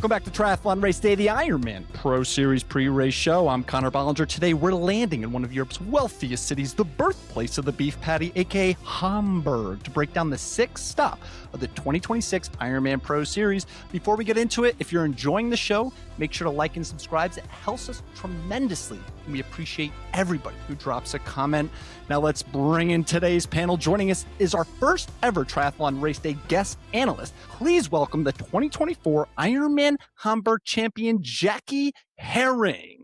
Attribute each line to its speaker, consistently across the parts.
Speaker 1: Welcome back to Triathlon RaceDay, the IRONMAN Pro Series pre-race show. I'm Connor Bollinger. Today, we're landing in one of Europe's wealthiest cities, the birthplace of the beef patty, aka Hamburg, to break down the sixth stop of the 2026 IRONMAN Pro Series. Before we get into it, if you're enjoying the show, make sure to like and subscribe. It helps us tremendously. We appreciate everybody who drops a comment. Now let's bring in today's panel. Joining us is our first ever Triathlon RaceDay guest analyst. Please welcome the 2024 IRONMAN Hamburg champion, Jackie Herring.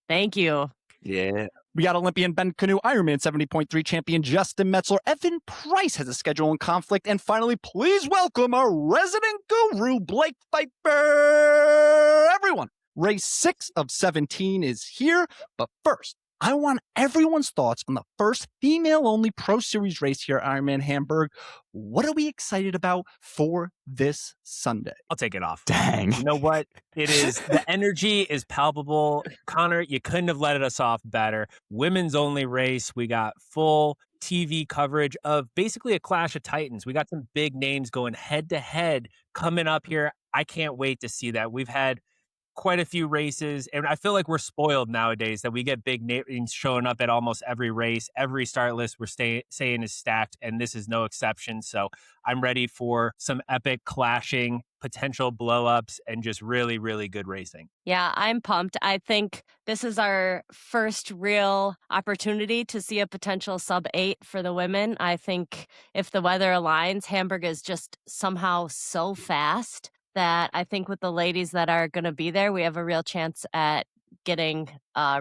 Speaker 2: Thank you.
Speaker 3: Yeah.
Speaker 1: We got Olympian Ben Canoe, Ironman 70.3 champion Justin Metzler. Evan Price has a scheduling conflict. And finally, please welcome our resident guru, Blake Pfeiffer. Everyone, race 6 of 17 is here. But first, I want everyone's thoughts on the first female-only Pro Series race here at IRONMAN Hamburg. What are we excited about for this Sunday?
Speaker 3: I'll take it off.
Speaker 1: Dang.
Speaker 3: You know what? It is, the energy is palpable. Connor, you couldn't have let us off better. Women's only race. We got full TV coverage of basically a clash of titans. We got some big names going head to head coming up here. I can't wait to see that. We've had quite a few races, and I feel like we're spoiled nowadays that we get big names showing up at almost every race. Every start list we're saying is stacked, and this is no exception. So I'm ready for some epic clashing, potential blow-ups, and just really, really good racing.
Speaker 2: Yeah, I'm pumped. I think this is our first real opportunity to see a potential sub-8 for the women. I think if the weather aligns, Hamburg is just somehow so fast that I think with the ladies that are going to be there, we have a real chance at getting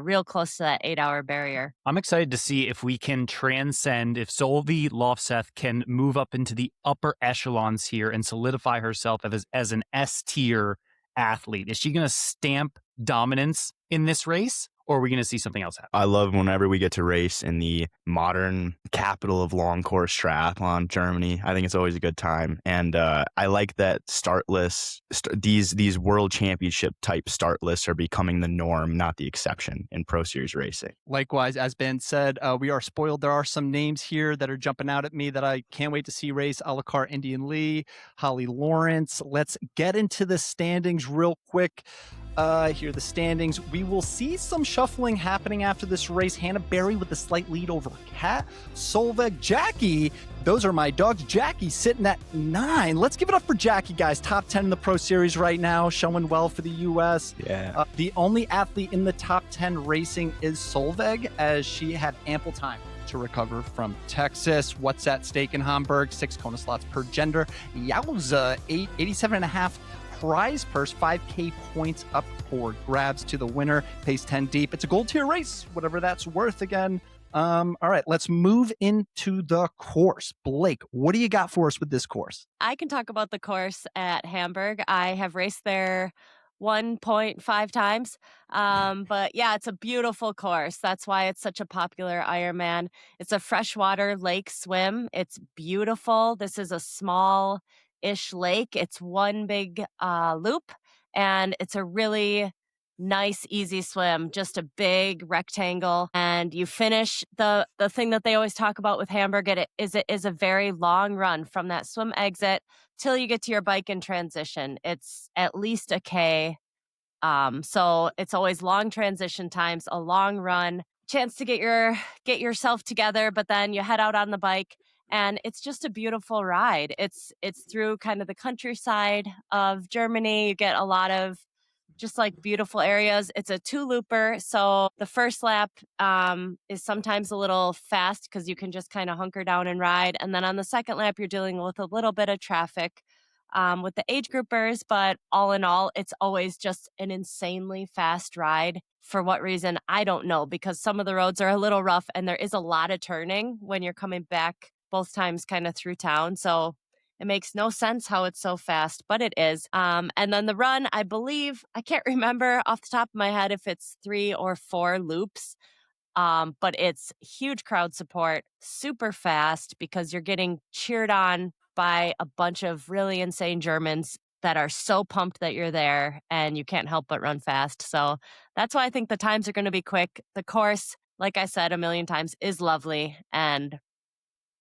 Speaker 2: real close to that 8-hour barrier.
Speaker 4: I'm excited to see if we can transcend, if Solveig Lofseth can move up into the upper echelons here and solidify herself as an S-tier athlete. Is she going to stamp dominance in this race? Or are we going to see something else happen?
Speaker 5: I love whenever we get to race in the modern capital of long course triathlon, Germany. I think it's always a good time. And I like that start lists, these world championship type start lists are becoming the norm, not the exception in Pro Series racing.
Speaker 1: Likewise, as Ben said, we are spoiled. There are some names here that are jumping out at me that I can't wait to see race. Alakar Indian Lee, Holly Lawrence. Let's get into the standings real quick. Here are the standings. We will see some shuffling happening after this race. Hannah Berry with a slight lead over Kat. Solveig, Jackie. Those are my dogs. Jackie sitting at 9. Let's give it up for Jackie, guys. Top 10 in the Pro Series right now. Showing well for the U.S.
Speaker 5: Yeah.
Speaker 1: The only athlete in the top 10 racing is Solveig, as she had ample time to recover from Texas. What's at stake in Hamburg? 6 Kona slots per gender. Yowza, 87.5 prize purse, 5K points up for grabs to the winner. Pace 10 deep. It's a gold tier race, whatever that's worth again. All right, let's move into the course. Blake, what do you got for us with this course?
Speaker 2: I can talk about the course at Hamburg. I have raced there 1.5 times. But yeah, it's a beautiful course. That's why it's such a popular Ironman. It's a freshwater lake swim. It's beautiful. This is a small-ish lake. It's one big loop, and it's a really nice, easy swim, just a big rectangle. And you finish the thing that they always talk about with Hamburg, it is a very long run from that swim exit till you get to your bike in transition. It's at least a K. So it's always long transition times, a long run, chance to get yourself together, but then you head out on the bike. And it's just a beautiful ride. It's through kind of the countryside of Germany. You get a lot of just like beautiful areas. It's a 2-looper. So the first lap is sometimes a little fast because you can just kind of hunker down and ride. And then on the second lap, you're dealing with a little bit of traffic with the age groupers. But all in all, it's always just an insanely fast ride. For what reason, I don't know, because some of the roads are a little rough and there is a lot of turning when you're coming back both times kind of through town. So it makes no sense how it's so fast, but it is. And then the run, I believe, I can't remember off the top of my head if it's 3 or 4 loops, but it's huge crowd support, super fast because you're getting cheered on by a bunch of really insane Germans that are so pumped that you're there and you can't help but run fast. So that's why I think the times are going to be quick. The course, like I said a million times, is lovely. And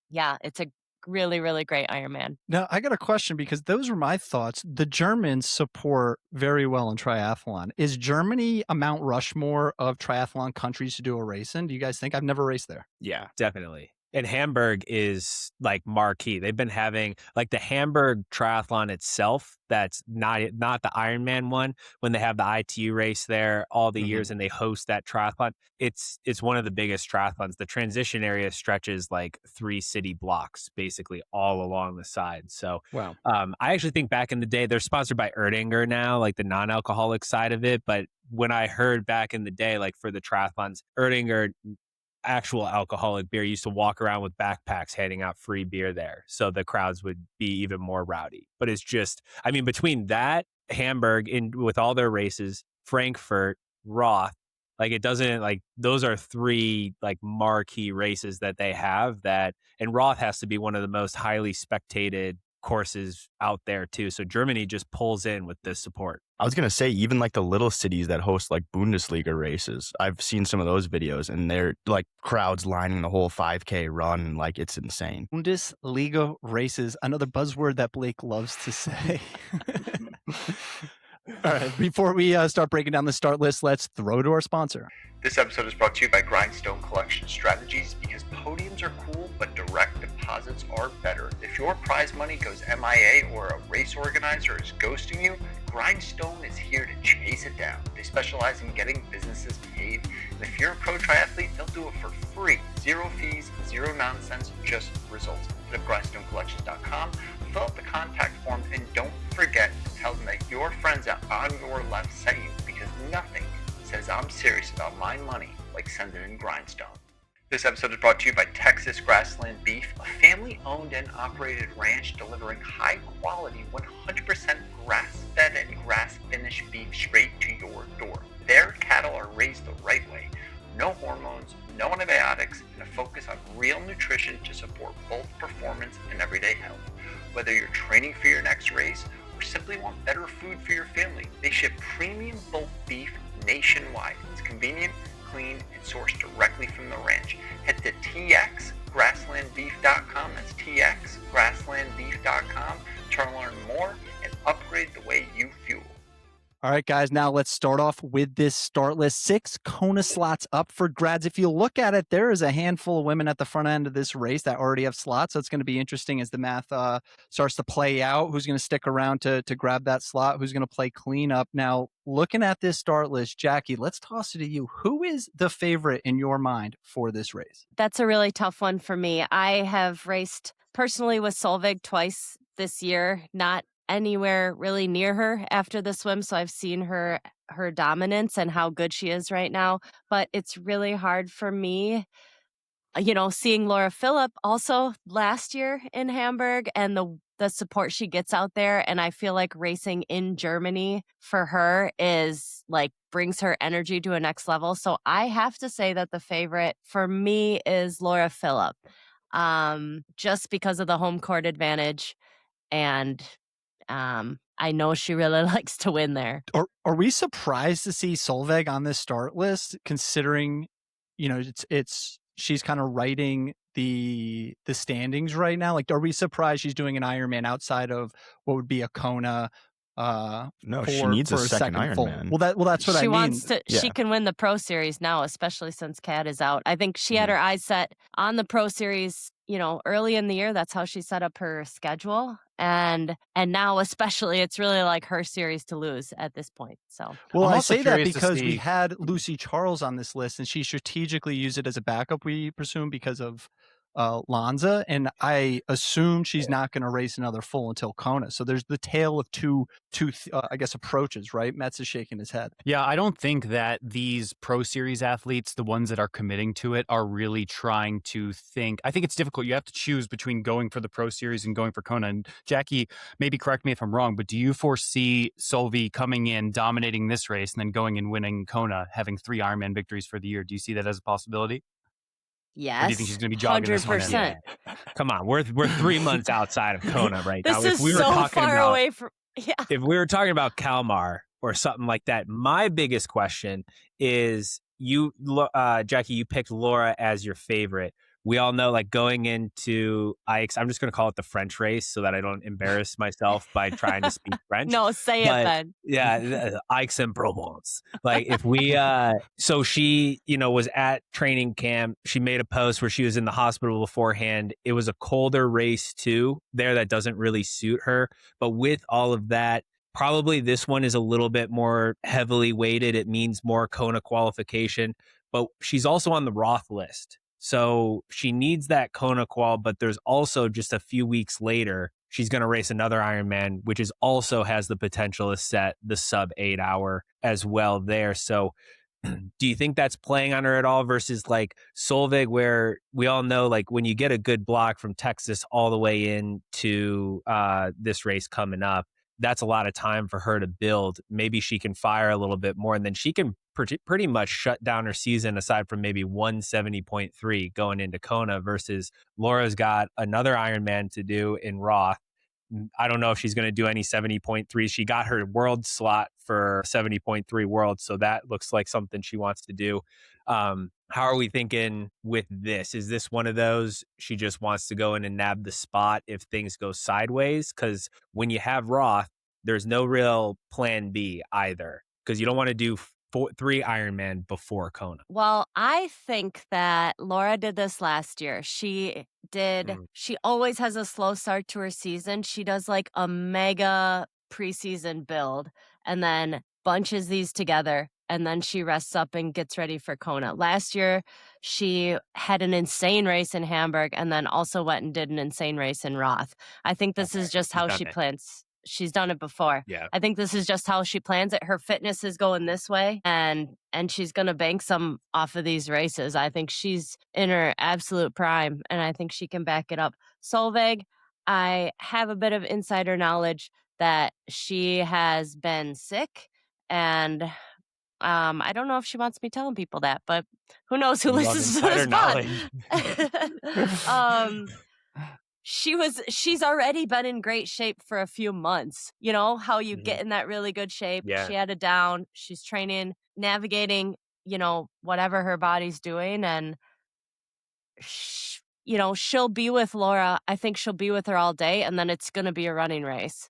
Speaker 2: yeah, it's a really, really great Ironman.
Speaker 1: Now, I got a question because those were my thoughts. The Germans support very well in triathlon. Is Germany a Mount Rushmore of triathlon countries to do a race in? Do you guys think? I've never raced there.
Speaker 3: Yeah, definitely. And Hamburg is like marquee. They've been having like the Hamburg triathlon itself. That's not the Ironman one. When they have the ITU race there all the years and they host that triathlon, it's one of the biggest triathlons. The transition area stretches like 3 city blocks, basically all along the side. So,
Speaker 1: Wow.
Speaker 3: I actually think back in the day, they're sponsored by Erdinger now, like the non-alcoholic side of it. But when I heard back in the day, like for the triathlons, Erdinger actual alcoholic beer used to walk around with backpacks handing out free beer there, so the crowds would be even more rowdy. But it's just, I mean, between that, Hamburg, with all their races, Frankfurt, Roth, like it doesn't, like those are 3 like marquee races that they have, that, and Roth has to be one of the most highly spectated courses out there too. So Germany just pulls in with this support.
Speaker 5: I was going to say, even like the little cities that host like Bundesliga races, I've seen some of those videos and they're like crowds lining the whole 5K run. Like it's insane.
Speaker 1: Bundesliga races, another buzzword that Blake loves to say. All right, before we start breaking down the start list, let's throw to our sponsor.
Speaker 6: This episode is brought to you by Grindstone Collection Strategies, because podiums are cool, but direct deposits are better. If your prize money goes MIA or a race organizer is ghosting you, Grindstone is here to chase it down. They specialize in getting businesses paid, and if you're a pro triathlete, they'll do it for free. Zero fees, zero nonsense, just results. Go to grindstonecollections.com, fill out the contact form, and don't forget to tell them that your friends at On Your Left sent you, because nothing says I'm serious about my money like sending in Grindstone. This episode is brought to you by Texas Grassland Beef, a family-owned and operated ranch delivering high-quality, 100% grass-fed and grass-finished beef straight to your door. Their cattle are raised the right way. No hormones, no antibiotics, and a focus on real nutrition to support both performance and everyday health. Whether you're training for your next race or simply want better food for your family, they ship premium bulk beef nationwide. It's convenient, clean, and sourced directly from the ranch. Head to txgrasslandbeef.com. That's txgrasslandbeef.com to learn more and upgrade the way you fuel.
Speaker 1: All right, guys, now let's start off with this start list. 6 Kona slots up for grabs. If you look at it, there is a handful of women at the front end of this race that already have slots. So it's going to be interesting as the math starts to play out. Who's going to stick around to grab that slot? Who's going to play cleanup? Now, looking at this start list, Jackie, let's toss it to you. Who is the favorite in your mind for this race?
Speaker 2: That's a really tough one for me. I have raced personally with Solveig twice this year, not anywhere really near her after the swim, so I've seen her dominance and how good she is right now, but it's really hard for me, seeing Laura Philipp also last year in Hamburg and the support she gets out there, and I feel like racing in Germany for her is like brings her energy to a next level. So I have to say that the favorite for me is Laura Philipp, just because of the home court advantage, and I know she really likes to win there.
Speaker 1: Are we surprised to see Solveig on this start list, considering, it's she's kind of writing the standings right now? Like, are we surprised she's doing an Ironman outside of what would be a Kona?
Speaker 5: No, she needs a second Ironman.
Speaker 1: Well, that's what I mean.
Speaker 2: She wants to. Yeah. She can win the Pro Series now, especially since Kat is out. I think she had her eyes set on the Pro Series, early in the year. That's how she set up her schedule. And now, especially, it's really like her series to lose at this point. So,
Speaker 1: well, I say that because we had Lucy Charles on this list, and she strategically used it as a backup, we presume, because of Lanza, and I assume she's not going to race another full until Kona. So there's the tale of two approaches, right? Metz is shaking his head.
Speaker 4: Yeah, I don't think that these Pro Series athletes, the ones that are committing to it, are really trying to think. I think it's difficult. You have to choose between going for the Pro Series and going for Kona. And Jackie, maybe correct me if I'm wrong, but do you foresee Solveig coming in, dominating this race, and then going and winning Kona, having 3 Ironman victories for the year? Do you see that as a possibility?
Speaker 2: Yes.
Speaker 4: Or do you think she's going to be jogging 100%. This one?
Speaker 3: Yeah. Come on, we're 3 months outside of Kona right now.
Speaker 2: This is so far away from. Yeah.
Speaker 3: If we were talking about Kalmar or something like that, my biggest question is, Jackie, you picked Laura as your favorite. we all know, like going into Ike's, I'm just going to call it the French race so that I don't embarrass myself by trying to speak French.
Speaker 2: No, say it then.
Speaker 3: Yeah, Ike's en Provence. Like if we, so she, was at training camp. She made a post where she was in the hospital beforehand. It was a colder race too there that doesn't really suit her. But with all of that, probably this one is a little bit more heavily weighted. It means more Kona qualification, but she's also on the Roth list. So she needs that Kona qual, but there's also just a few weeks later, she's going to race another Ironman, which is also has the potential to set the sub 8 hour as well there. So do you think that's playing on her at all versus like Solveig, where we all know, like when you get a good block from Texas all the way into this race coming up, that's a lot of time for her to build. Maybe she can fire a little bit more, and then she can pretty much shut down her season aside from maybe 170.3 going into Kona, versus Laura's got another Ironman to do in Roth. I don't know if she's going to do any 70.3. She got her world slot for 70.3 world, so that looks like something she wants to do. How are we thinking with this? Is this one of those she just wants to go in and nab the spot if things go sideways? Because when you have Roth, there's no real plan B either, because you don't want to do 3 Ironman before Kona.
Speaker 2: Well, I think that Laura did this last year. She always has a slow start to her season. She does like a mega preseason build and then bunches these together. And then she rests up and gets ready for Kona. Last year, she had an insane race in Hamburg and then also went and did an insane race in Roth. I think this is just how she plans. She's done it before.
Speaker 3: Yeah.
Speaker 2: I think this is just how she plans it. Her fitness is going this way, and she's going to bank some off of these races. I think she's in her absolute prime, and I think she can back it up. Solveig, I have a bit of insider knowledge that she has been sick, and I don't know if she wants me telling people that, but who knows who listens to this pod. She's already been in great shape for a few months. You know how you get in that really good shape.
Speaker 3: Yeah.
Speaker 2: She had it down. She's training, navigating, whatever her body's doing. And, she'll be with Laura. I think she'll be with her all day. And then it's going to be a running race.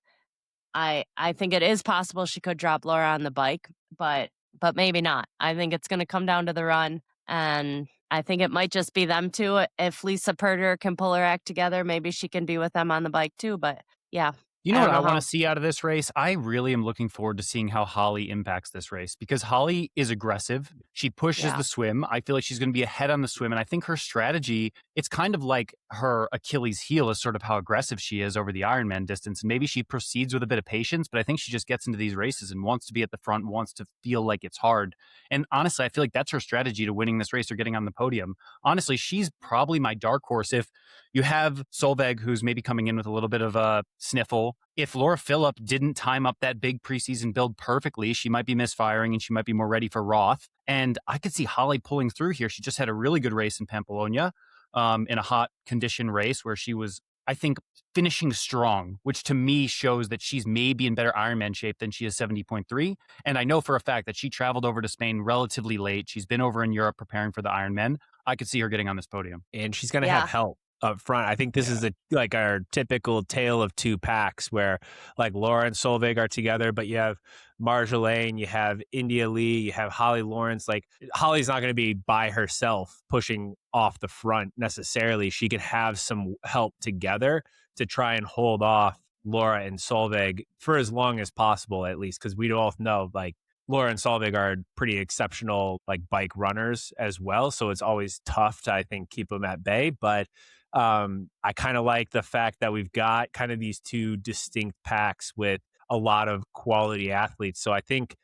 Speaker 2: I think it is possible she could drop Laura on the bike, but maybe not. I think it's going to come down to the run. And I think it might just be them two. If Lisa Purder can pull her act together, maybe she can be with them on the bike too. But yeah.
Speaker 4: You know what I want to see out of this race? I really am looking forward to seeing how Holly impacts this race, because Holly is aggressive. She pushes the swim. I feel like she's going to be ahead on the swim. And I think her strategy, it's kind of like her Achilles heel is sort of how aggressive she is over the Ironman distance. And maybe she proceeds with a bit of patience, but I think she just gets into these races and wants to be at the front, wants to feel like it's hard. And honestly, I feel like that's her strategy to winning this race or getting on the podium. Honestly, she's probably my dark horse. If you have Solveig, who's maybe coming in with a little bit of a sniffle, if Laura Philipp didn't time up that big preseason build perfectly, she might be misfiring and she might be more ready for Roth. And I could see Holly pulling through here. She just had a really good race in Pamplona, in a hot condition race where she was, I think, finishing strong, which to me shows that she's maybe in better Ironman shape than she is 70.3. And I know for a fact that she traveled over to Spain relatively late. She's been over in Europe preparing for the Ironman. I could see her getting on this podium.
Speaker 3: And she's going to have help up front. I think this is like our typical tale of two packs where like Laura and Solveig are together, but you have Marjolaine, you have India Lee, you have Holly Lawrence. Like Holly's not going to be by herself pushing off the front necessarily. She could have some help together to try and hold off Laura and Solveig for as long as possible, at least, because we both know like Laura and Solveig are pretty exceptional like bike runners as well. So it's always tough to, I think, keep them at bay. But I kind of like the fact that we've got kind of these two distinct packs with a lot of quality athletes. So I think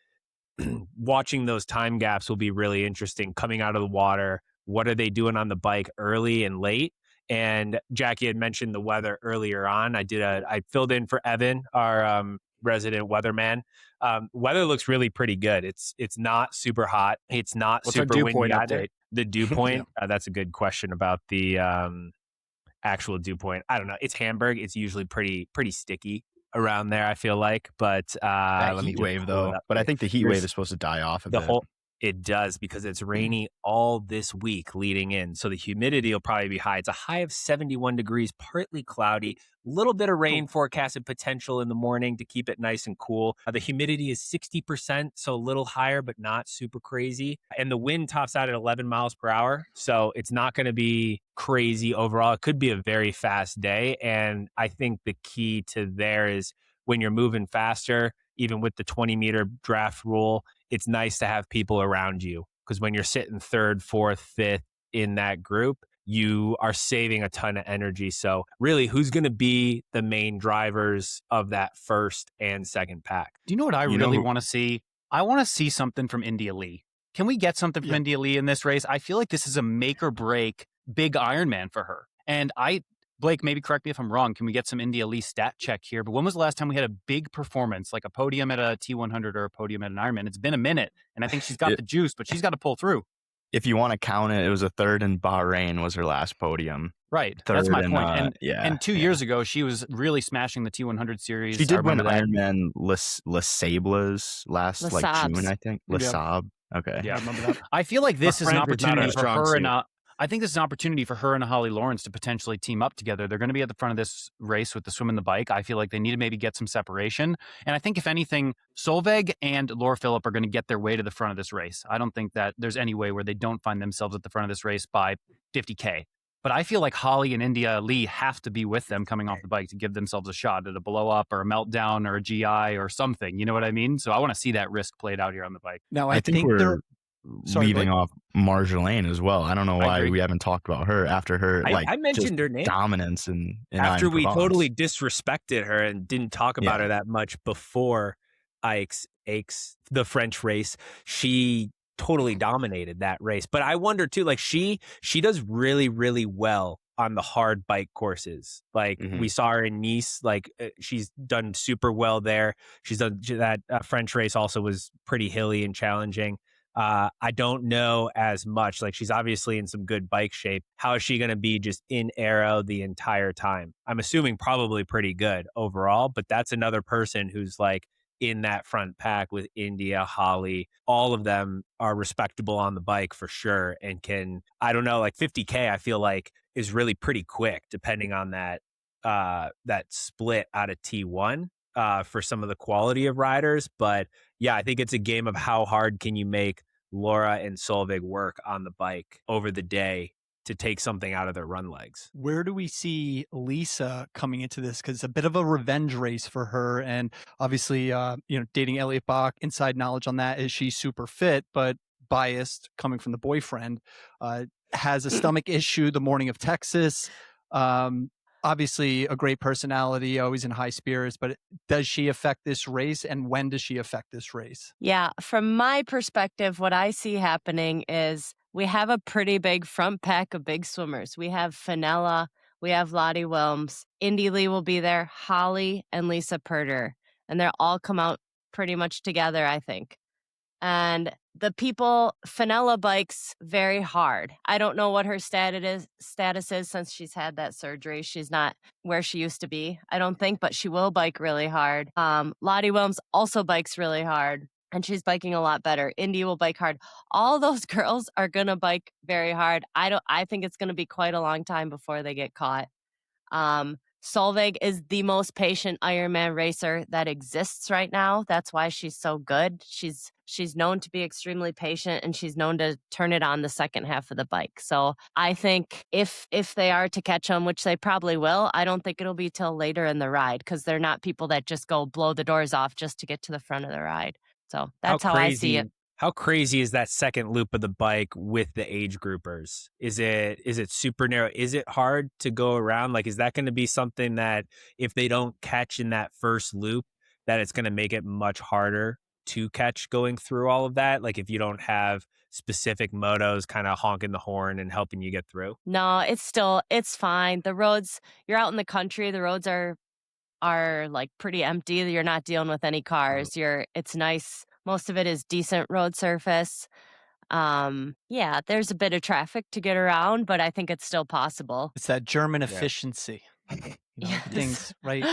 Speaker 3: watching those time gaps will be really interesting coming out of the water. What are they doing on the bike early and late? And Jackie had mentioned the weather earlier on. I filled in for Evan, our resident weatherman. Weather looks really pretty good. It's not super hot. It's not super windy either. The dew point, that's a good question about the actual dew point. I don't know. It's Hamburg. It's usually pretty sticky around there, I feel like. But
Speaker 5: that heat wave though. But I think the heat wave is supposed to die off a bit.
Speaker 3: It does, because it's rainy all this week leading in. So the humidity will probably be high. It's a high of 71 degrees, partly cloudy, a little bit of rain forecasted potential in the morning to keep it nice and cool. The humidity is 60%, so a little higher, but not super crazy. And the wind tops out at 11 miles per hour. So it's not going to be crazy overall. It could be a very fast day. And I think the key to there is when you're moving faster, even with the 20-meter draft rule, it's nice to have people around you, because when you're sitting third, fourth, fifth in that group, you are saving a ton of energy. So really, who's going to be the main drivers of that first and second pack?
Speaker 4: Do you know what I really want to see? I want to see something from India Lee. Can we get something from India Lee in this race? I feel like this is a make or break big Ironman for her. And Blake, maybe correct me if I'm wrong. Can we get some India Lee stat check here? But when was the last time we had a big performance, like a podium at a T100 or a podium at an Ironman? It's been a minute, and I think she's got the juice, but she's got to pull through.
Speaker 5: If you want to count it, it was a third in Bahrain was her last podium.
Speaker 4: Right. That's my point. And 2 years ago, she was really smashing the T100 series.
Speaker 5: She did win Ironman Les Sables last June, I think. Les Sables. Okay.
Speaker 4: Yeah, I remember that. I feel like this is an opportunity for her and I think this is an opportunity for her and Holly Lawrence to potentially team up together. They're going to be at the front of this race with the swim and the bike. I feel like they need to maybe get some separation. And I think if anything, Solveig and Laura Philipp are going to get their way to the front of this race. I don't think that there's any way where they don't find themselves at the front of this race by 50K. But I feel like Holly and India Lee have to be with them coming off the bike to give themselves a shot at a blow up or a meltdown or a GI or something. You know what I mean? So I want to see that risk played out here on the bike.
Speaker 1: Now, I think
Speaker 5: we're leaving off Marjolaine as well. I don't know why we haven't talked about her after her
Speaker 3: I mentioned her name.
Speaker 5: Dominance in
Speaker 3: after we totally disrespected her and didn't talk about her that much before Aix, the French race. She totally dominated that race. But I wonder too, like she does really, really well on the hard bike courses. Like we saw her in Nice, like she's done super well there. She's done that French race also was pretty hilly and challenging. I don't know as much. Like she's obviously in some good bike shape. How is she going to be just in aero the entire time? I'm assuming probably pretty good overall, but that's another person who's like in that front pack with India, Holly. All of them are respectable on the bike for sure. And can, I don't know, like 50K, I feel like is really pretty quick depending on that split out of T1 for some of the quality of riders. But yeah, I think it's a game of how hard can you make Laura and Solveig work on the bike over the day to take something out of their run legs.
Speaker 1: Where do we see Lisa coming into this? Because it's a bit of a revenge race for her. And obviously, dating Elliot Bach, inside knowledge on that is she's super fit, but biased coming from the boyfriend, has a stomach issue the morning of Texas. Obviously a great personality, always in high spirits, but does she affect this race, and when does she affect this race?
Speaker 2: Yeah, from my perspective, what I see happening is we have a pretty big front pack of big swimmers. We have Fenella, we have Lottie Wilms, Indy Lee will be there, Holly and Lisa Purder, and they'll all come out pretty much together, I think. And the people, Fenella bikes very hard. I don't know what her status is since she's had that surgery. She's not where she used to be, I don't think, but she will bike really hard. Lottie Wilms also bikes really hard, and she's biking a lot better. Indy will bike hard. All those girls are going to bike very hard. I think it's going to be quite a long time before they get caught. Solveig is the most patient Ironman racer that exists right now. That's why she's so good. She's known to be extremely patient, and she's known to turn it on the second half of the bike. So I think if they are to catch them, which they probably will, I don't think it'll be till later in the ride, because they're not people that just go blow the doors off just to get to the front of the ride. So that's how I see it.
Speaker 3: How crazy is that second loop of the bike with the age groupers? Is it super narrow? Is it hard to go around? Like, is that going to be something that if they don't catch in that first loop, that it's going to make it much harder to catch going through all of that? Like if you don't have specific motos kind of honking the horn and helping you get through?
Speaker 2: No, it's fine. The roads, you're out in the country, the roads are like pretty empty. You're not dealing with any cars. It's nice. Most of it is decent road surface. Yeah, there's a bit of traffic to get around, but I think it's still possible.
Speaker 1: It's that German efficiency. Things, right?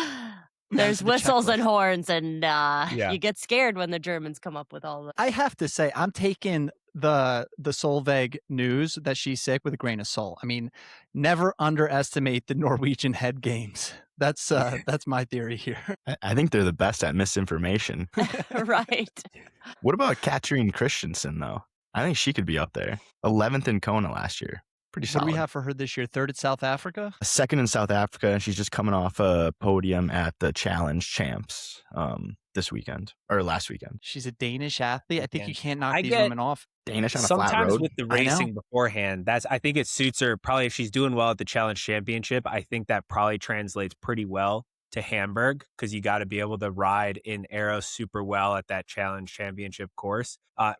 Speaker 2: There's whistles and horns, and you get scared when the Germans come up with all of that.
Speaker 1: I have to say, I'm taking the Solveig news that she's sick with a grain of salt. I mean, never underestimate the Norwegian head games. That's my theory here.
Speaker 5: I think they're the best at misinformation.
Speaker 2: Right.
Speaker 5: What about Katrine Christensen, though? I think she could be up there. 11th in Kona last year. Pretty
Speaker 1: What
Speaker 5: solid.
Speaker 1: do we have for her this year? 3rd at South Africa?
Speaker 5: 2nd in South Africa, and she's just coming off a podium at the Challenge Champs this weekend, or last weekend.
Speaker 1: She's a Danish athlete. I think you can't knock
Speaker 3: I
Speaker 1: these
Speaker 3: get-
Speaker 1: women off.
Speaker 5: Danish on a flat
Speaker 3: Sometimes
Speaker 5: road.
Speaker 3: with the
Speaker 1: I know.
Speaker 3: racing beforehand, I think it suits her. Probably if she's doing well at the Challenge Championship, I think that probably translates pretty well to Hamburg, because you got to be able to ride in aero super well at that Challenge Championship course.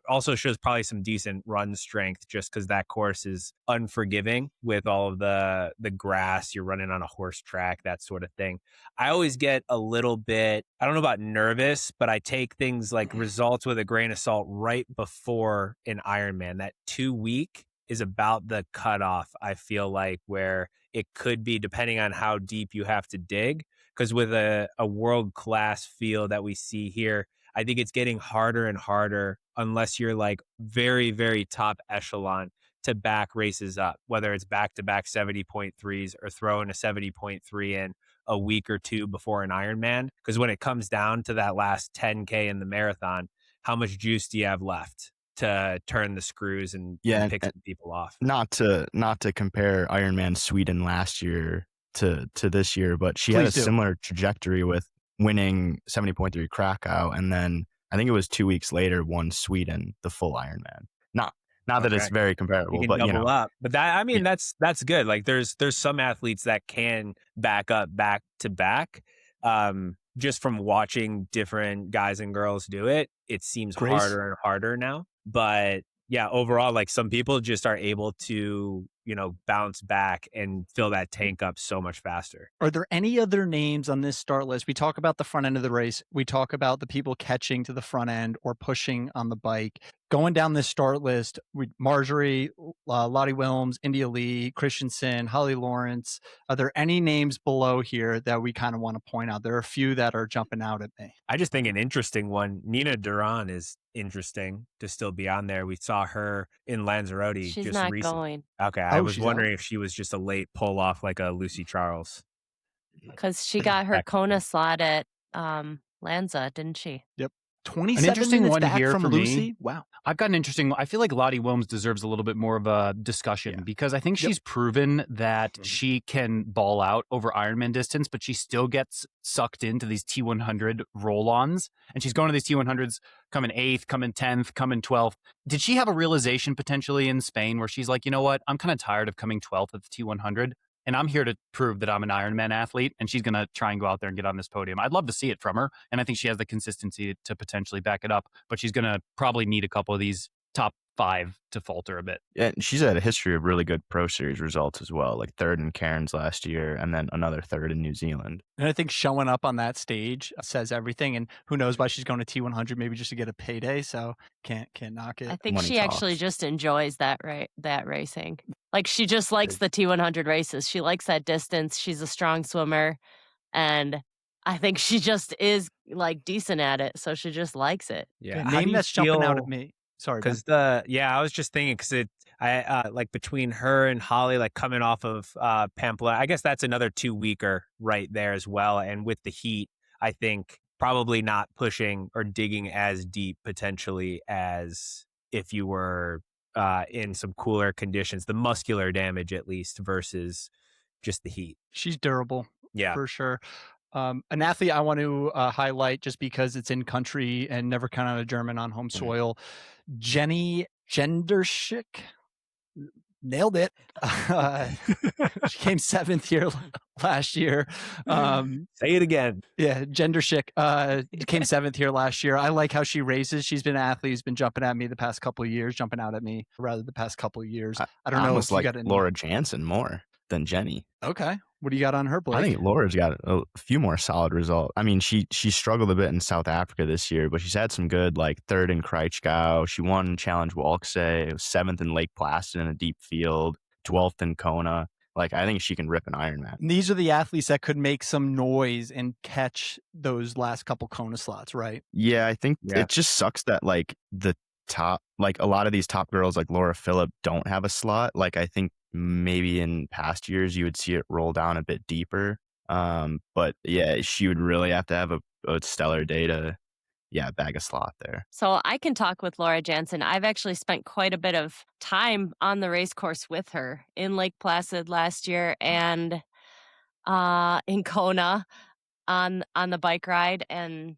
Speaker 3: Also shows probably some decent run strength, just because that course is unforgiving with all of the grass. You're running on a horse track, that sort of thing. I always get a little bit, I don't know about nervous, but I take things like results with a grain of salt right before an Ironman. That 2 week is about the cutoff, I feel like, where it could be, depending on how deep you have to dig. Because with a world-class field that we see here, I think it's getting harder and harder, unless you're like very, very top echelon, to back races up, whether it's back-to-back 70.3s or throwing a 70.3 in a week or two before an Ironman. Because when it comes down to that last 10K in the marathon, how much juice do you have left to turn the screws and pick some people off?
Speaker 5: Not to compare Ironman Sweden last year to this year, but she had a similar trajectory with winning 70.3 Krakow, and then I think it was 2 weeks later won Sweden, the full Ironman. Not that it's very comparable, but
Speaker 3: double up. But that, I mean, that's good. Like there's some athletes that can back up back to back. Just from watching different guys and girls do it, it seems harder and harder now. But yeah, overall, like some people just are able to, bounce back and fill that tank up so much faster.
Speaker 1: Are there any other names on this start list? We talk about the front end of the race. We talk about the people catching to the front end or pushing on the bike. Going down this start list, Marjorie, Lottie Wilms, India Lee, Christensen, Holly Lawrence. Are there any names below here that we kind of want to point out? There are a few that are jumping out at me.
Speaker 3: I just think an interesting one, Nina Duran, is interesting to still be on there. We saw her in Lanzarote
Speaker 2: She's
Speaker 3: just
Speaker 2: not
Speaker 3: recently.
Speaker 2: going
Speaker 3: Okay, I was wondering if she was just a late pull off like a Lucy Charles.
Speaker 2: because she got her Kona slot at Lanza, didn't she?
Speaker 1: Yep.
Speaker 4: An
Speaker 1: 27
Speaker 4: interesting
Speaker 1: minutes
Speaker 4: one
Speaker 1: back
Speaker 4: here
Speaker 1: from
Speaker 4: for
Speaker 1: Lucy.
Speaker 4: me.
Speaker 1: Wow.
Speaker 4: I've got an interesting. I feel like Lottie Wilms deserves a little bit more of a discussion because I think she's proven that she can ball out over Ironman distance, but she still gets sucked into these T100 roll-ons, and she's going to these T100s, coming 8th, coming 10th, coming 12th. Did she have a realization potentially in Spain where she's like, you know what, I'm kind of tired of coming 12th at the T100, and I'm here to prove that I'm an Ironman athlete, and she's going to try and go out there and get on this podium. I'd love to see it from her, and I think she has the consistency to potentially back it up, but she's going to probably need a couple of these top 5 to falter a bit.
Speaker 5: Yeah, she's had a history of really good Pro Series results as well, like 3rd in Cairns last year, and then another 3rd in New Zealand.
Speaker 1: And I think showing up on that stage says everything. And who knows why she's going to T100, maybe just to get a payday. So can't knock it.
Speaker 2: I think
Speaker 5: Money
Speaker 2: she actually
Speaker 5: talks.
Speaker 2: just enjoys that racing. Like she just likes the T100 races. She likes that distance. She's a strong swimmer, and I think she just is like decent at it. So she just likes it.
Speaker 3: Yeah,
Speaker 1: The name that's jumping out at me. Sorry,
Speaker 3: because I was just thinking because I like between her and Holly, like coming off of Pamplona, I guess that's another 2 weeker right there as well. And with the heat, I think probably not pushing or digging as deep potentially as if you were in some cooler conditions, the muscular damage at least versus just the heat.
Speaker 1: She's durable.
Speaker 3: Yeah,
Speaker 1: for sure. An athlete I want to highlight just because it's in country and never kind of a German on home soil. Jenny Genderschick. Nailed it. She came 7th here last year.
Speaker 3: Say it again.
Speaker 1: Yeah, Genderschick came 7th here last year. I like how she races. She's been an athlete who's been jumping at me the past couple of years, jumping out at me rather the past couple of years. I don't know
Speaker 5: almost
Speaker 1: if you
Speaker 5: like
Speaker 1: got any.
Speaker 5: Laura Jansen more than Jenny.
Speaker 1: Okay. What do you got on her, Blake?
Speaker 5: I think Laura's got a few more solid results. I mean, she struggled a bit in South Africa this year, but she's had some good, like 3rd in Kraichgau. She won Challenge Walksay, 7th in Lake Placid in a deep field, 12th in Kona. Like, I think she can rip an Ironman.
Speaker 1: And these are the athletes that could make some noise and catch those last couple Kona slots, right?
Speaker 5: Yeah, I think it just sucks that like the top, like a lot of these top girls like Laura Phillip don't have a slot. Like I think maybe in past years you would see it roll down a bit deeper. But yeah, she would really have to have a stellar day to bag a slot there.
Speaker 2: So I can talk with Laura Jansen. I've actually spent quite a bit of time on the race course with her in Lake Placid last year and in Kona on the bike ride. And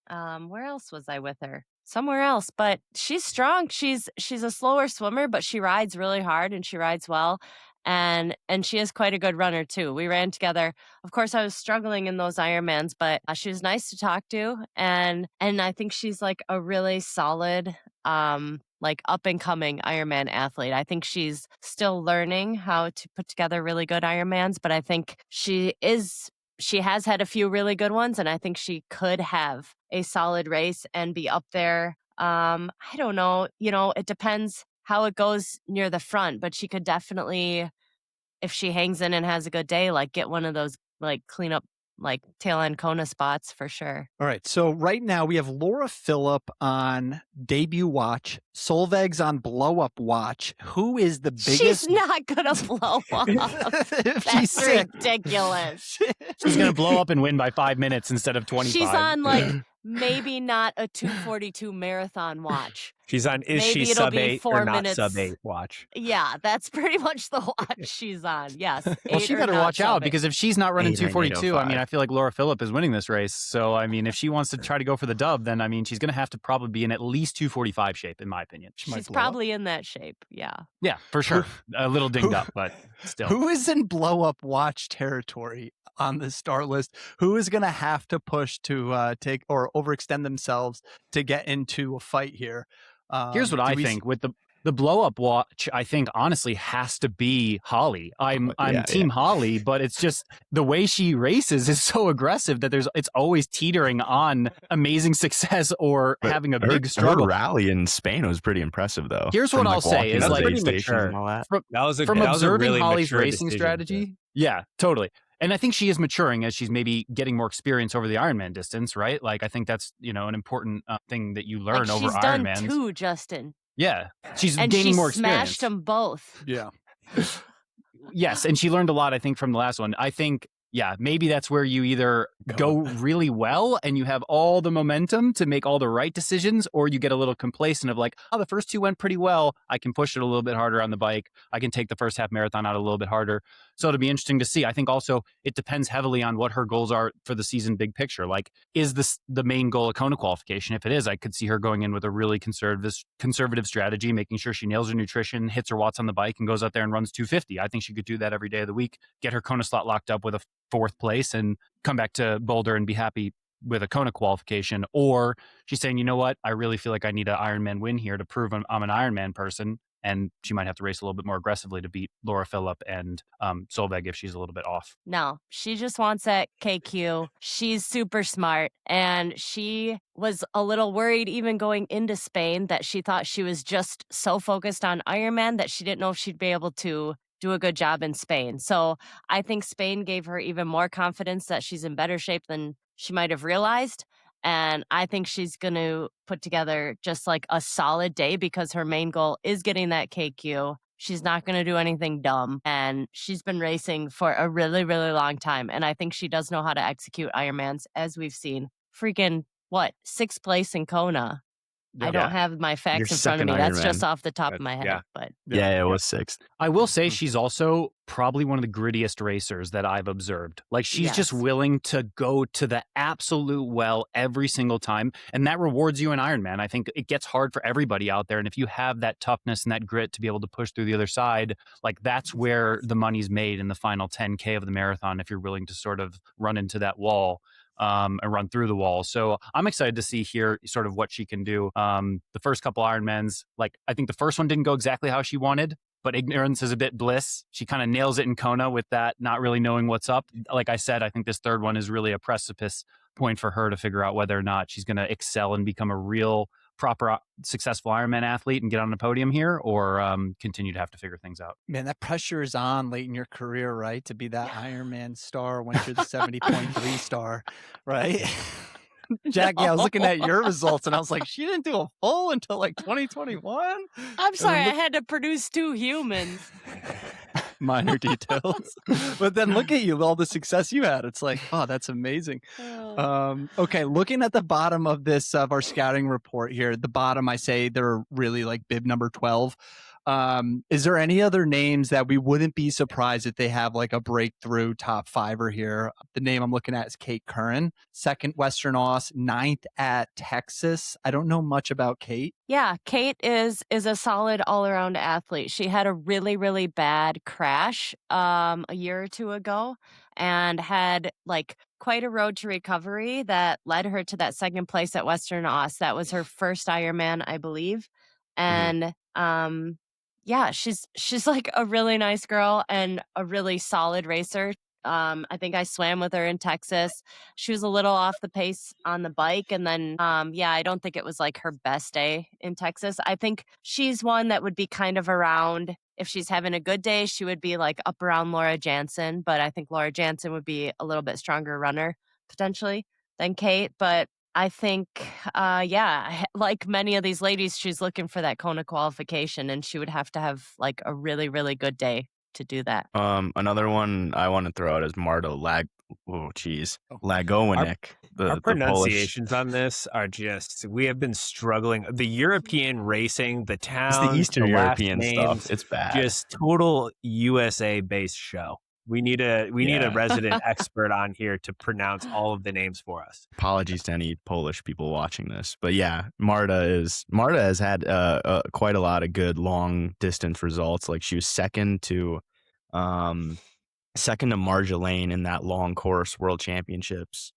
Speaker 2: where else was I with her? Somewhere else, but she's strong. She's a slower swimmer, but she rides really hard and she rides well. And she is quite a good runner too. We ran together. Of course, I was struggling in those Ironmans, but she was nice to talk to, and I think she's like a really solid, like up and coming Ironman athlete. I think she's still learning how to put together really good Ironmans, but I think she has had a few really good ones, and I think she could have a solid race and be up there. I don't know. It depends how it goes near the front, but she could definitely, if she hangs in and has a good day, like get one of those like clean up like tail end Kona spots for sure.
Speaker 1: All right. So right now we have Laura Phillip on debut watch, Solveig's on blow up watch. Who is the biggest?
Speaker 2: She's not gonna blow up.
Speaker 1: If
Speaker 2: That's
Speaker 1: she's sick.
Speaker 2: ridiculous.
Speaker 4: She's going to blow up and win by 5 minutes instead of 25.
Speaker 2: She's on like maybe not a 2:42 marathon watch.
Speaker 3: She's on is
Speaker 2: Maybe
Speaker 3: she
Speaker 2: it'll
Speaker 3: sub
Speaker 2: be
Speaker 3: 8
Speaker 2: 4
Speaker 3: or not
Speaker 2: minutes.
Speaker 3: sub 8 watch.
Speaker 2: Yeah, that's pretty much the watch she's on. Yes.
Speaker 4: Well, she better watch out because if she's not running
Speaker 5: 8 or
Speaker 4: 242, I mean,
Speaker 5: 8:05.
Speaker 4: I feel like Laura Phillip is winning this race. So, I mean, if she wants to try to go for the dub, then, I mean, she's going to have to probably be in at least 245 shape, in my opinion.
Speaker 2: she's probably in that shape. Yeah.
Speaker 4: Yeah, for sure. A little dinged up, but still.
Speaker 1: Who is in blow up watch territory on the start list? Who is going to have to push to take or overextend themselves to get into a fight here?
Speaker 4: Here's what I think with the blow up watch. I think honestly has to be Holly. I'm team Holly, but it's just the way she races is so aggressive that it's always teetering on amazing success or having a big struggle.
Speaker 5: Her rally in Spain was pretty impressive though.
Speaker 4: Here's what I'll say is like
Speaker 5: aid station and all that.
Speaker 4: From observing
Speaker 3: really
Speaker 4: Holly's
Speaker 3: mature
Speaker 4: racing
Speaker 3: decision.
Speaker 4: strategy. Yeah, totally. And I think she is maturing as she's maybe getting more experience over the Ironman distance, right? Like I think that's an important thing that you learn over
Speaker 2: she's
Speaker 4: Ironmans.
Speaker 2: done 2, Justin.
Speaker 4: Yeah, she's
Speaker 2: And
Speaker 4: gaining
Speaker 2: she
Speaker 4: more experience.
Speaker 2: smashed them both.
Speaker 1: Yeah.
Speaker 4: Yes, and she learned a lot, I think, from the last one. I think, yeah, maybe that's where you either go really well and you have all the momentum to make all the right decisions, or you get a little complacent of like, oh, the first 2 went pretty well. I can push it a little bit harder on the bike. I can take the first half marathon out a little bit harder. So it'll be interesting to see. I think also it depends heavily on what her goals are for the season big picture. Like, is this the main goal a Kona qualification? If it is, I could see her going in with a really conservative strategy, making sure she nails her nutrition, hits her watts on the bike, and goes out there and runs 250. I think she could do that every day of the week, get her Kona slot locked up with a 4th place and come back to Boulder and be happy with a Kona qualification. Or she's saying, you know what, I really feel like I need an Ironman win here to prove I'm an Ironman person. And she might have to race a little bit more aggressively to beat Laura Phillip and Solveig if she's a little bit off.
Speaker 2: No, she just wants that KQ. She's super smart. And she was a little worried even going into Spain that she thought she was just so focused on Ironman that she didn't know if she'd be able to do a good job in Spain. So I think Spain gave her even more confidence that she's in better shape than she might have realized. And I think she's going to put together just like a solid day because her main goal is getting that KQ. She's not going to do anything dumb. And she's been racing for a really, really long time. And I think she does know how to execute Ironmans, as we've seen. Freaking, 6th place in Kona. I don't have my facts in front of me. That's just off the top of my head.
Speaker 3: Yeah.
Speaker 2: But
Speaker 5: Yeah, it was 6th.
Speaker 4: I will say she's also probably one of the grittiest racers that I've observed. Like she's just
Speaker 2: Yes.
Speaker 4: willing to go to the absolute well every single time. And that rewards you in Ironman. I think it gets hard for everybody out there. And if you have that toughness and that grit to be able to push through the other side, like that's where the money's made in the final 10K of the marathon, if you're willing to sort of run into that wall. And run through the wall. So I'm excited to see here sort of what she can do. The first couple Ironmans, like I think the first one didn't go exactly how she wanted, but ignorance is a bit bliss. She kind of nails it in Kona with that, not really knowing what's up. Like I said, I think this 3rd one is really a precipice point for her to figure out whether or not she's going to excel and become a real proper successful Ironman athlete and get on the podium here, or continue to have to figure things out.
Speaker 1: Man, that pressure is on late in your career, right? To be that Ironman star once you're the 70.3 star, right? Jackie, I was
Speaker 2: No.
Speaker 1: looking at your results and I was like, she didn't do a full until like 2021.
Speaker 2: I'm sorry, I had to produce 2 humans.
Speaker 1: Minor details. But then look at you, all the success you had. It's like, oh, that's amazing. Okay, looking at the bottom of this of our scouting report here, the bottom, I say they're really like bib number 12. Is there any other names that we wouldn't be surprised if they have like a breakthrough top 5er here? The name I'm looking at is Kate Curran, 2nd Western Aus, 9th at Texas. I don't know much about Kate.
Speaker 2: Yeah, Kate is a solid all-around athlete. She had a really, really bad crash a year or 2 ago and had like quite a road to recovery that led her to that 2nd place at Western Aus. That was her first Ironman, I believe. And yeah, she's like a really nice girl and a really solid racer. I think I swam with her in Texas. She was a little off the pace on the bike. And then, yeah, I don't think it was like her best day in Texas. I think she's one that would be kind of around, if she's having a good day, she would be like up around Laura Jansen. But I think Laura Jansen would be a little bit stronger runner potentially than Kate. But I think, yeah, like many of these ladies, she's looking for that Kona qualification and she would have to have like a really, really good day to do that.
Speaker 5: Another one I want to throw out is Marta Lagowinek.
Speaker 3: Our pronunciations on this are just, we have been struggling. The European racing, the towns,
Speaker 5: it's the Eastern European
Speaker 3: names,
Speaker 5: stuff. It's bad.
Speaker 3: Just total USA based show. We need a resident expert on here to pronounce all of the names for us.
Speaker 5: Apologies to any Polish people watching this, but yeah, Marta has had quite a lot of good long distance results. Like she was second to Marja Lane in that long course World Championships.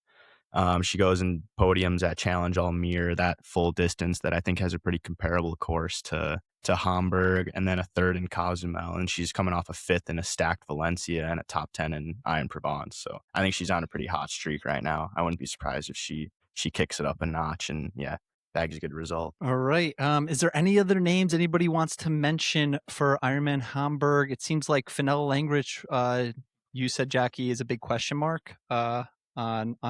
Speaker 5: She goes in podiums at Challenge Almere, that full distance that I think has a pretty comparable course to Hamburg, and then a 3rd in Cozumel, and she's coming off a 5th in a stacked Valencia and a top 10 in Aix-en-Provence. So I think she's on a pretty hot streak right now. I wouldn't be surprised if she kicks it up a notch and bags a good result.
Speaker 1: All right. Is there any other names anybody wants to mention for Ironman Hamburg? It seems like Fenella Langridge, you said, Jackie, is a big question mark on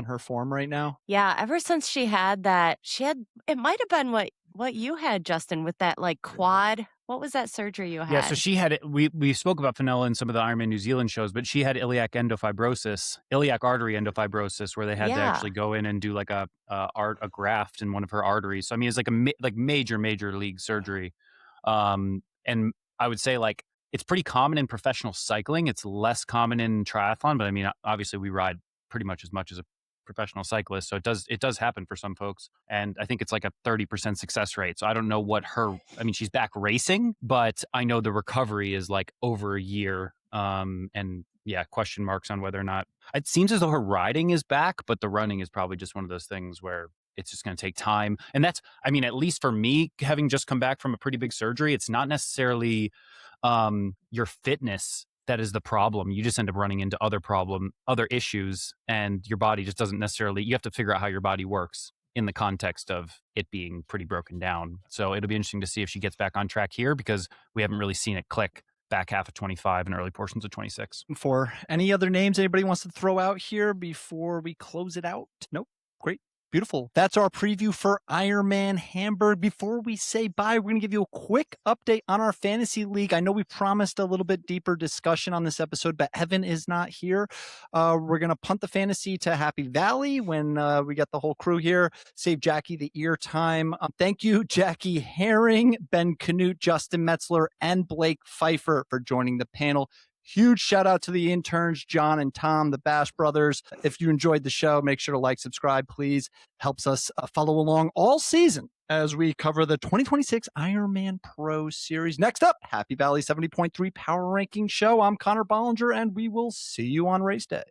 Speaker 1: her form right now.
Speaker 2: Yeah, ever since it might have been what you had, Justin, with that like quad. What was that surgery you had?
Speaker 4: Yeah, so she had it. We spoke about Fenella in some of the Ironman New Zealand shows, but she had iliac artery endofibrosis, where they had to actually go in and do like a graft in one of her arteries. So I mean, it's like a major league surgery. And I would say like it's pretty common in professional cycling. It's less common in triathlon, but I mean, obviously we ride pretty much as a professional cyclist, so it does happen for some folks, and I think it's like a 30% success rate. So I don't know she's back racing, but I know the recovery is like over a year, and yeah, question marks on whether or not it seems as though her riding is back, but the running is probably just one of those things where it's just going to take time. And that's, I mean, at least for me, having just come back from a pretty big surgery, it's not necessarily your fitness that is the problem. You just end up running into other issues, and your body just doesn't necessarily, you have to figure out how your body works in the context of it being pretty broken down. So it'll be interesting to see if she gets back on track here, because we haven't really seen it click back half of 25 and early portions of 26.
Speaker 1: For any other names anybody wants to throw out here before we close it out? Nope. Great. Beautiful. That's our preview for Ironman Hamburg. Before we say bye, we're going to give you a quick update on our fantasy league. I know we promised a little bit deeper discussion on this episode, but Evan is not here. We're going to punt the fantasy to Happy Valley when we get the whole crew here. Save Jackie the ear time. Thank you, Jackie Herring, Ben Canute, Justin Metzler, and Blake Pfeiffer for joining the panel. Huge shout out to the interns, John and Tom, the Bash brothers. If you enjoyed the show, make sure to like, subscribe, please. Helps us follow along all season as we cover the 2026 Ironman Pro Series. Next up, Happy Valley 70.3 Power Ranking Show. I'm Connor Bollinger, and we will see you on race day.